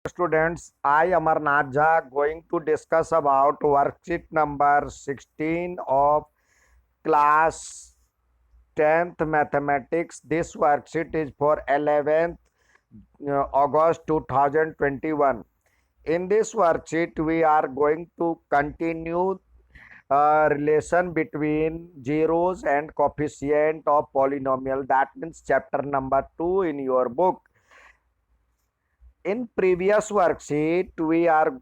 Students, I Amarnath Jha going to discuss about worksheet number 16 of class 10th mathematics. This worksheet is for 11th August 2021. In this worksheet, we are going to continue relation between zeros and coefficient of polynomial. That means chapter number 2 in your book. In previous worksheet, we are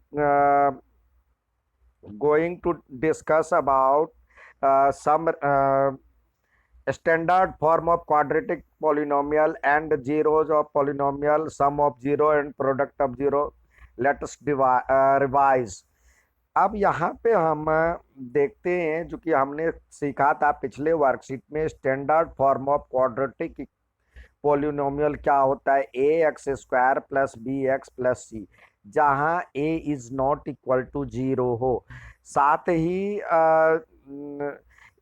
going to discuss about some standard form of quadratic polynomial and zeros of polynomial, sum of zero and product of zero. Let us revise. अब यहाँ पे हम देखते हैं जो कि हमने सीखा था पिछले वर्कशीट में standard form of quadratic polynomial क्या होता है A X square plus B X plus C, जहाँ A is not equal to zero हो। साथ ही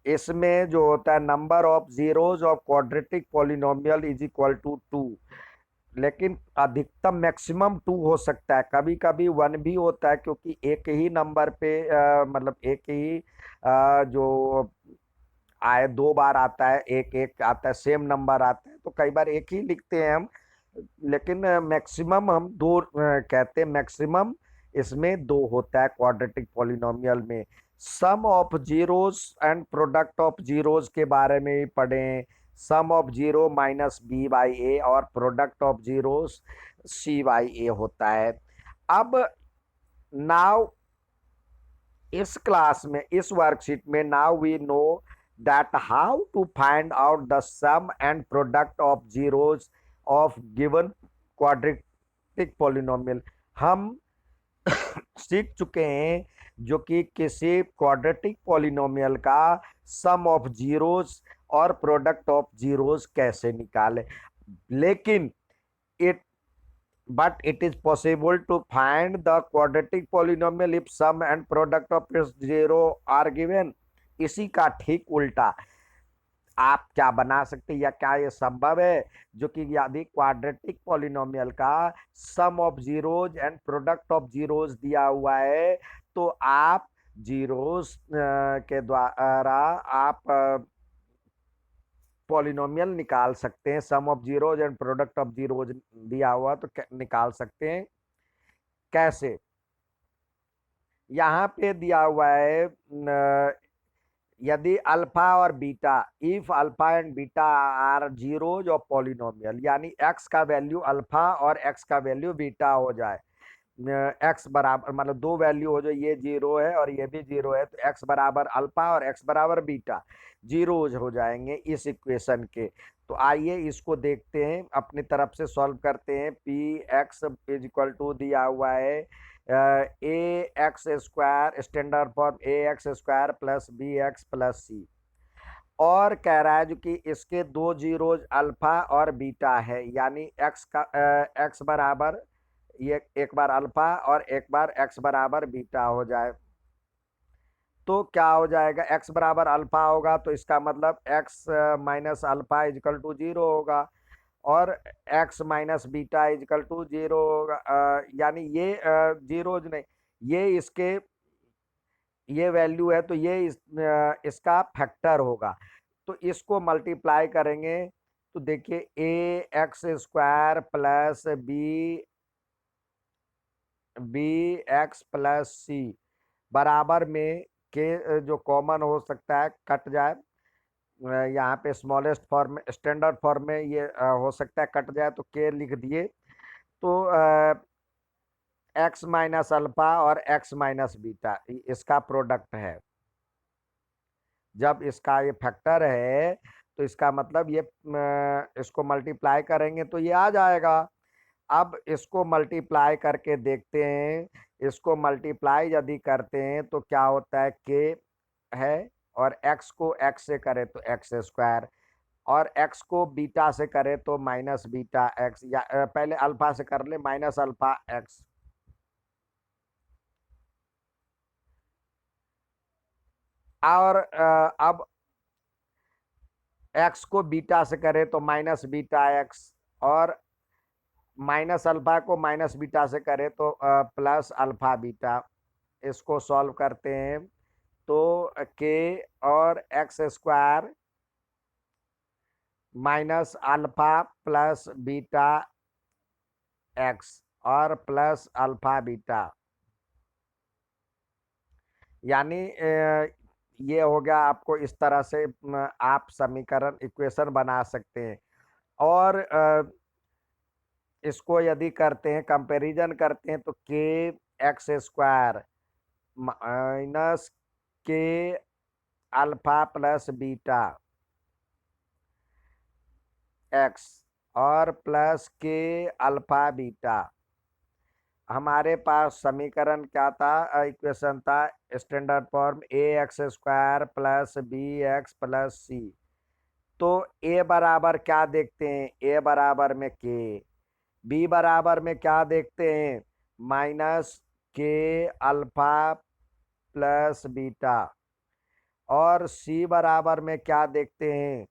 इसमें जो होता है number of zeros of quadratic polynomial is equal to two, लेकिन अधिकतम मैक्सिमम टू हो सकता है, कभी कभी वन भी होता है, क्योंकि एक ही नंबर पे मतलब एक ही जो आए दो बार आता है, एक एक आता है, सेम नंबर आता है, तो कई बार एक ही लिखते हैं हम, लेकिन मैक्सिमम हम दो कहते हैं। मैक्सिमम इसमें दो होता है क्वाड्रेटिक पॉलिनोमियल में। Sum of zeros and product of zeros के बारे में भी पढ़ें। Sum of zero minus B by A और product of zeros C by A होता है। अब नाउ इस क्लास में, इस वर्कशीट में, now we know that how to find out the sum and product of zeros of given quadratic polynomial। हम सीख चुके हैं जो कि किसी क्वाड्रेटिक पॉलिनोमियल का सम ऑफ जीरोस और प्रोडक्ट ऑफ जीरोस कैसे निकाले, लेकिन it but it is possible to find the quadratic polynomial if sum and product of its zero are given। इसी का ठीक उल्टा आप क्या बना सकते हैं, या क्या ये संभव है जो कि यदि क्वाड्रेटिक पॉलिनोमियल का sum of zeros and product of zeros दिया हुआ है, तो आप जीरोज के द्वारा आप पॉलिनोमियल निकाल सकते हैं। Sum of zeros and product of zeros दिया हुआ तो निकाल सकते हैं। कैसे? यहाँ पे दिया हुआ है यदि अल्फा और beta, if alpha and beta are zeros of polynomial, यानी एक्स का वैल्यू अल्फा और एक्स का वैल्यू बीटा हो जाए, एक्स बराबर मतलब दो वैल्यू हो जाए, ये जीरो है और ये भी जीरो है, तो एक्स बराबर अल्फा और एक्स बराबर बीटा जीरोज हो जाएंगे इस इक्वेशन के। तो आइए इसको देखते हैं, अपनी तरफ से सॉल्व करते हैं। P X is equal to दिया हुआ है A X square, standard form A X square plus B X plus C, और कह रहा है जो कि इसके दो जीरोज अल्फा और बीटा है, यानी एक्स का एक्स बराबर ये एक बार अल्फा और एक बार एक्स बराबर बीटा हो जाए, तो क्या हो जाएगा? एक्स बराबर अल्फा होगा तो इसका मतलब x minus alpha equal to zero होगा, और x minus beta equal to zero होगा। यानी ये जीरो नहीं, ये इसके ये वैल्यू है, तो ये इसका फैक्टर होगा। तो इसको मल्टीप्लाई करेंगे तो देखिए A X square plus B X plus C बराबर में के जो कॉमन हो सकता है कट जाए, यहाँ पे स्मॉलेस्ट फॉर्म स्टैंडर्ड फॉर्म में ये हो सकता है कट जाए, तो के लिख दिए। तो एक्स माइनस अल्फा और एक्स माइनस बीटा इसका प्रोडक्ट है। जब इसका ये फैक्टर है तो इसका मतलब ये इसको मल्टीप्लाई करेंगे तो ये आ जाएगा। अब इसको मल्टीप्लाई करके देखते हैं। इसको मल्टीप्लाई यदि करते हैं तो क्या होता है, के है, और एक्स को एक्स से करे तो एक्स स्क्वायर, और एक्स को बीटा से करे तो माइनस बीटा एक्स, या पहले अल्फा से कर ले, माइनस अल्फा एक्स। और अब एक्स को बीटा से करे तो माइनस बीटा एक्स, और माइनस अल्फा को माइनस बीटा से करें तो प्लस अल्फा बीटा। इसको सॉल्व करते हैं तो के और x square minus alpha plus beta X और प्लस अल्फा बीटा, यानी ये हो गया। आपको इस तरह से आप समीकरण इक्वेशन बना सकते हैं। और इसको यदि करते हैं, कंपैरिजन करते हैं, तो K X square minus K alpha plus beta X और प्लस के अल्फा बीटा, हमारे पास समीकरण क्या था, इक्वेशन था standard form A X square plus B X plus C. तो ए बराबर क्या देखते हैं, ए बराबर में के, बी बराबर में क्या देखते हैं, minus K alpha plus beta, और सी बराबर में क्या देखते हैं,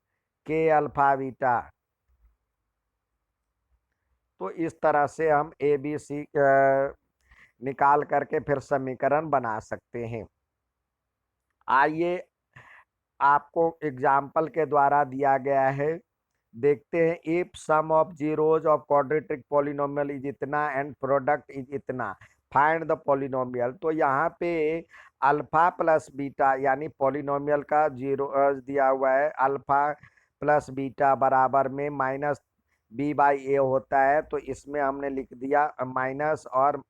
के अल्फा बीटा। तो इस तरह से हम ए बी सी निकाल करके फिर समीकरण बना सकते हैं। आइए आपको एग्जाम्पल के द्वारा दिया गया है, देखते हैं। If sum of zeros of quadratic polynomial is इतना एंड प्रोडक्ट इज इतना, फाइंड द पॉलिनोमियल। तो यहाँ पे अल्फा प्लस बीटा यानी पॉलिनोमियल का जीरो दिया हुआ है, अल्फा प्लस बीटा बराबर में माइनस बी बाई ए होता है। तो इसमें हमने लिख दिया माइनस और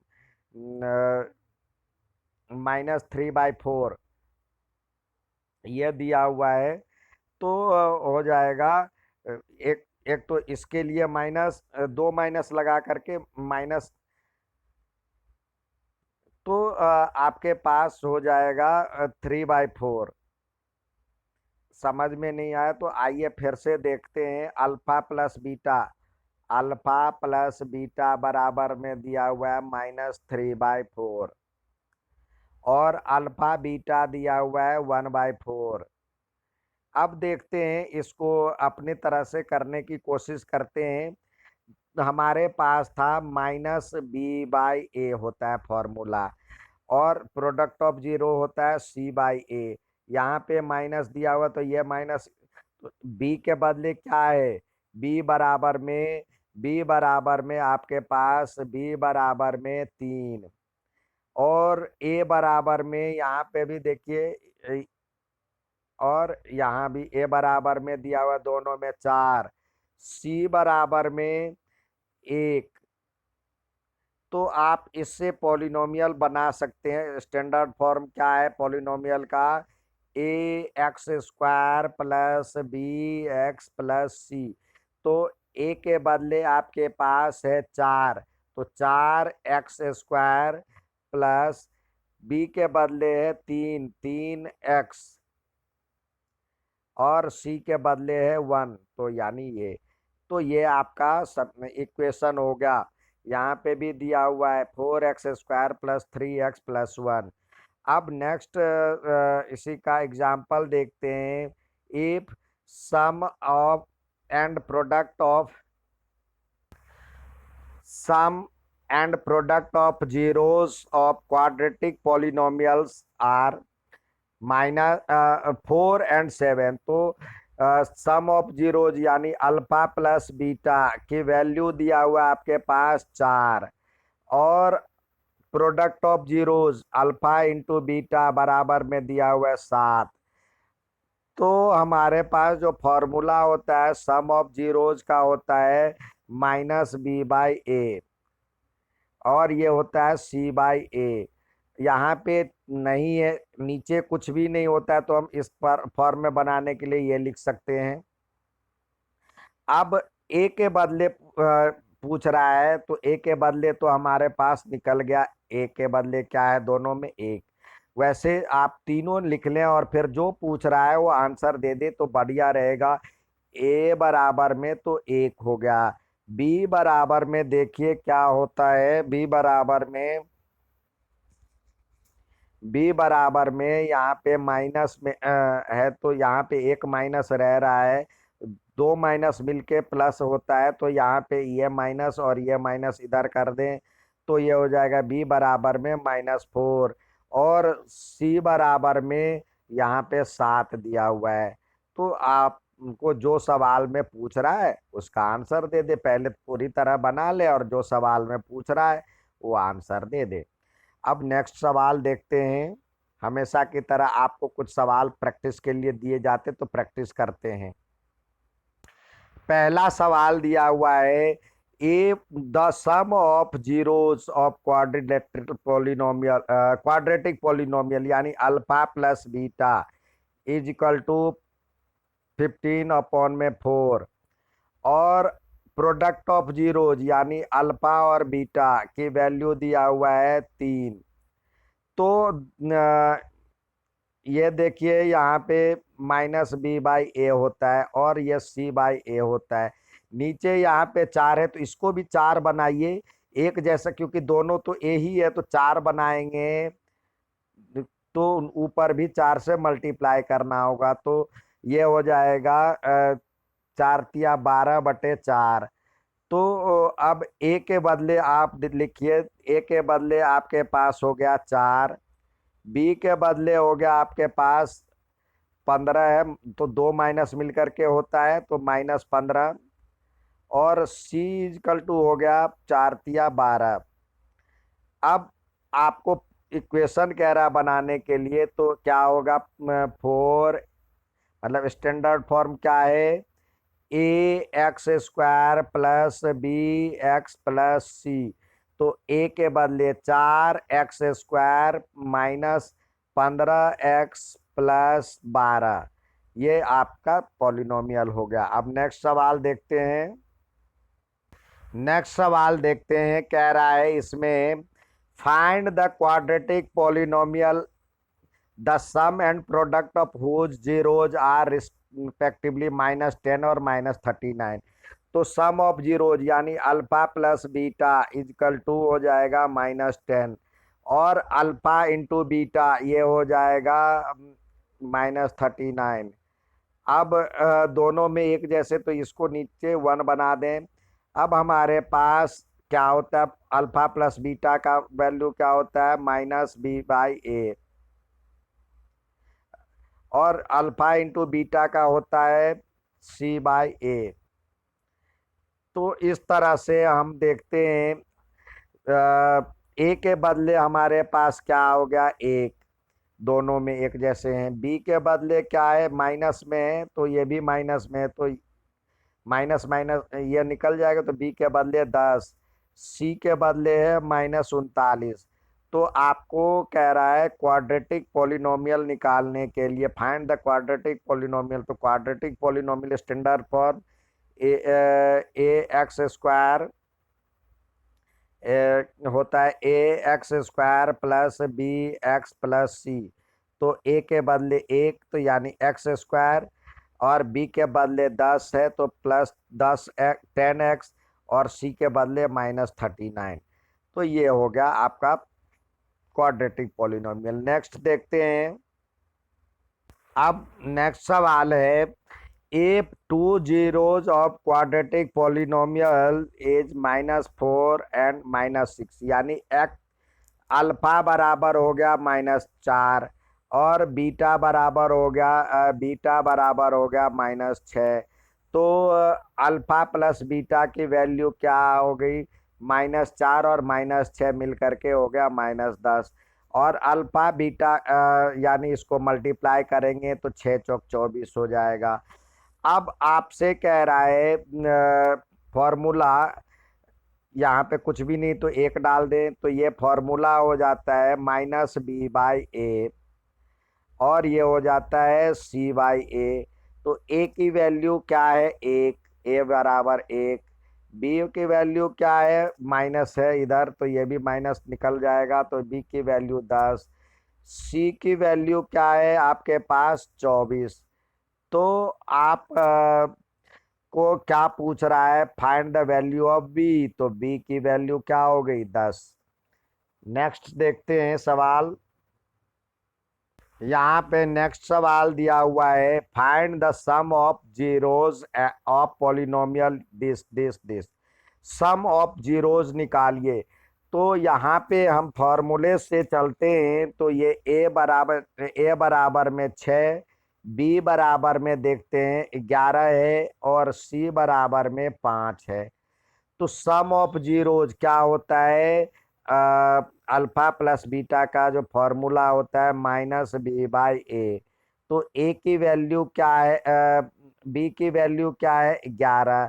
-3/4 ये दिया हुआ है। तो हो जाएगा एक एक तो इसके लिए माइनस, दो माइनस लगा करके माइनस, तो आपके पास हो जाएगा 3/4। समझ में नहीं आया तो आइए फिर से देखते हैं। Alpha plus beta, alpha plus beta बराबर में दिया हुआ है -3/4 और अल्फा बीटा दिया हुआ है 1/4। अब देखते हैं, इसको अपनी तरह से करने की कोशिश करते हैं। हमारे पास था -b/a होता है फॉर्मूला, और प्रोडक्ट ऑफ जीरो होता है c/a। यहाँ पे माइनस दिया हुआ तो ये माइनस, b के बदले क्या है, b बराबर में आपके पास b बराबर में 3, और a बराबर में यहाँ पे भी देखिए, और यहाँ भी a बराबर में दिया हुआ दोनों में 4, c बराबर में 1। तो आप इससे पॉलिनोमियल बना सकते हैं। स्टैंडर्ड फॉर्म क्या है पॉलिनोमियल का, A X square plus B X plus C. तो ए के बदले आपके पास है 4, तो 4x स्क्वायर प्लस बी के बदले है 3x और सी के बदले है 1, तो यानी ये। तो ये आपका सब इक्वेशन हो गया। यहाँ पे भी दिया हुआ है 4x square plus 3x plus 1। अब नेक्स्ट इसी का एग्जाम्पल देखते हैं। If sum of and product of sum and product of zeros of quadratic polynomials are -4 and 7। तो सम ऑफ जीरोज यानी अल्फा प्लस बीटा की वैल्यू दिया हुआ है आपके पास 4, और product of zeros alpha into beta बराबर में दिया हुआ है 7। तो हमारे पास जो फॉर्मूला होता है सम ऑफ जीरोज का होता है -b/a, और ये होता है c/a। यहाँ पे नहीं है, नीचे कुछ भी नहीं होता है, तो हम इस पर फॉर्म में बनाने के लिए ये लिख सकते हैं। अब ए के बदले पूछ रहा है, तो ए के बदले तो हमारे पास निकल गया, ए के बदले क्या है, दोनों में 1। वैसे आप तीनों लिख लें और फिर जो पूछ रहा है वो आंसर दे दे तो बढ़िया रहेगा। ए बराबर में तो 1 हो गया, बी बराबर में देखिए क्या होता है, बी बराबर में यहाँ पे माइनस में है, तो यहाँ पे एक माइनस रह रहा है, दो माइनस मिलके प्लस होता है, तो यहाँ पे ये माइनस और ये माइनस इधर कर दें तो ये हो जाएगा बी बराबर में -4 और सी बराबर में यहाँ पे 7 दिया हुआ है। तो आपको जो सवाल में पूछ रहा है उसका आंसर दे दे, पहले पूरी तरह बना ले और जो सवाल में पूछ रहा है वो आंसर दे दे। अब नेक्स्ट सवाल देखते हैं। हमेशा की तरह आपको कुछ सवाल प्रैक्टिस के लिए दिए जाते तो प्रैक्टिस करते हैं। पहला सवाल दिया हुआ है, a the sum of zeros of quadratic polynomial यानी alpha plus beta is equal to 15/4 और प्रोडक्ट ऑफ जीरोज यानी अल्फा और बीटा की वैल्यू दिया हुआ है 3। तो ये देखिए यहाँ पे -b/a होता है और ये c/a होता है। नीचे यहाँ पे 4 है तो इसको भी 4 बनाइए एक जैसा, क्योंकि दोनों तो a ही है तो 4 बनाएंगे तो ऊपर भी 4 से मल्टीप्लाई करना होगा। तो ये हो जाएगा 4×3=12/4। तो अब a के बदले आप लिखिए, a के बदले आपके पास हो गया 4, बी के बदले हो गया आपके पास 15 है तो 2 माइनस मिल करके होता है तो -15 और सी इक्वल टू हो गया 4×3=12। अब आपको इक्वेशन कह रहा बनाने के लिए तो क्या होगा, 4 मतलब स्टैंडर्ड फॉर्म क्या है, ax² प्लस bx+c। तो a के बदले 4x² माइनस 15x+12, ये आपका पॉलिनोमियल हो गया। अब नेक्स्ट सवाल देखते हैं। नेक्स्ट सवाल देखते हैं, कह रहा है इसमें find the quadratic polynomial the sum and product of whose zeros are respectively -10 और -39। तो सम ऑफ जीरोज यानी alpha plus beta equal to हो जाएगा -10 और अल्फा इंटू बीटा ये हो जाएगा -39। अब दोनों में एक जैसे तो इसको नीचे 1 बना दें। अब हमारे पास क्या होता है, अल्फा प्लस बीटा का वैल्यू क्या होता है -b/a और अल्फा इंटू बीटा का होता है c/a। तो इस तरह से हम देखते हैं ए के बदले हमारे पास क्या हो गया 1, दोनों में एक जैसे हैं। बी के बदले क्या है, माइनस में है तो ये भी माइनस में है तो माइनस माइनस ये निकल जाएगा तो बी के बदले 10, सी के बदले है -39। तो आपको कह रहा है क्वाड्रेटिक पॉलिनोमियल निकालने के लिए फाइंड द क्वाड्रेटिक पॉलिनोमियल। तो quadratic polynomial standard form ax² होता है ax² प्लस bx+c। तो a के बदले 1 तो यानी x² और b के बदले 10 है तो +10x और c के बदले -39। तो ये हो गया आपका क्वाड्रेटिक पॉलिनोमियल। नेक्स्ट देखते हैं। अब नेक्स्ट सवाल है, if two zeros of quadratic polynomial is -4 and -6 यानी अल्फा बराबर हो गया -4 और बीटा बराबर हो गया -6। तो अल्फा प्लस बीटा की वैल्यू क्या हो गई, -4 और -6 मिल करके हो गया -10 और अल्फा बीटा यानी इसको मल्टीप्लाई करेंगे तो 6 चौक 24 हो जाएगा। अब आपसे कह रहा है फॉर्मूला, यहाँ पे कुछ भी नहीं तो 1 डाल दें तो ये फॉर्मूला हो जाता है -b/a और ये हो जाता है c/a। तो a की वैल्यू क्या है 1, a बराबर 1, b की वैल्यू क्या है माइनस है इधर तो ये भी माइनस निकल जाएगा तो b की वैल्यू 10, c की वैल्यू क्या है आपके पास 24। तो आप को क्या पूछ रहा है, find the value of b। तो b की वैल्यू क्या हो गई 10। नेक्स्ट देखते हैं सवाल। यहाँ पे नेक्स्ट सवाल दिया हुआ है, find the sum of zeros of polynomial this. Sum of zeros निकालिए। तो यहाँ पे हम फॉर्मूले से चलते हैं, तो ये ए बराबर में 6, बी बराबर में देखते हैं 11 है, और सी बराबर में 5 है। तो सम ऑफ जीरोज क्या होता है? अल्फा प्लस बीटा का जो फॉर्मूला होता है -b/a। तो ए की वैल्यू क्या है, बी की वैल्यू क्या है? 11।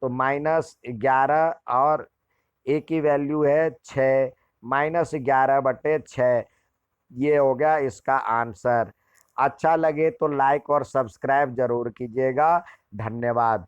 तो -11, और ए की वैल्यू है 6, -11/6। ये हो गया इसका आंसर। अच्छा लगे तो लाइक और सब्सक्राइब जरूर कीजिएगा। धन्यवाद।